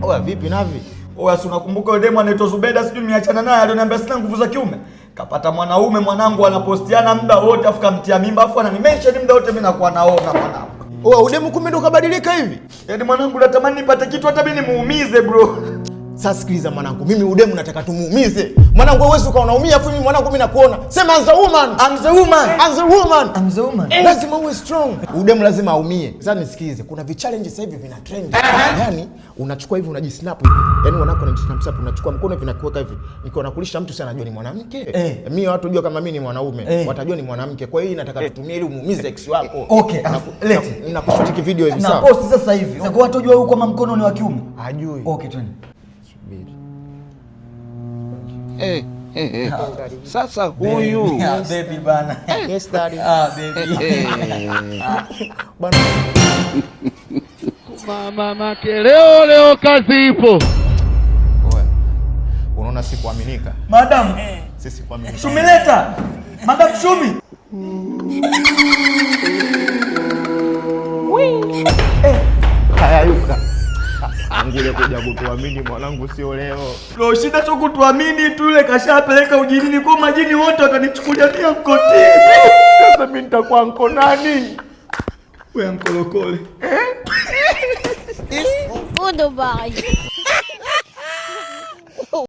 Oa vipi Navi? Oa si unakumbuka yule demo anaitwa Zubeda sijui nimeachana naye alioniambia sina nguvu za kiume. Kapata mwanaume mwanangu anapostiana muda wote afu kamtia mimba afu ananimention muda wote mimi nakuwa naona mwanangu. Oa udemu kumbe ndo kabadilika hivi? Yaani mwanangu natamani nipate kitu hata mimi nimuumize bro. Sasa sikiliza mwanangu, mimi udemu nataka tumuumize. Mwanangu wewe uko unaumia afu mimi mwanangu mimi nakuona. Sema I'm the woman. I'm the woman. I'm the woman. I'm the woman. Lazima uwe strong. Udemu lazima aumie. Sasa nisikilize, kuna vi-challenge sasa hivi vina trend. Yaani unachukua hivi unajisnap hivi. Yaani wanako unajisnap unachukua mkono hivi na kuweka hivi. Nikiwa nakulisha mtu sana anajua ni mwanamke. Mimi watu wajua kama mimi ni mwanaume. Watajua ni mwanamke. Kwa hiyo nataka tutumie ili umuumize ex wako. Okay, leti. Ninakushotiki video hivi sawa. Na post sasa hivi. Sasa kwa watu wajua huko kama mkono ni wa kiume. Hajui. Okay, twende. Sasa huyu baby bana. Yes daddy. Baby. Bana. mama leo kazi ipo. Oe. Unaona si kuaminika. Madam. Sisi kuaminika. Shumileta. Madam Shumi. Haya yuka. Angile kuja kutuamini mwanangu sio leo. Bro, shida tu kutuamini tu ile kashapeleka ujinini kwa majini wote watanichukulia pia mkoti. Sasa mimi nitakuwa nko nani? Wewe mkolokole. Udo ba?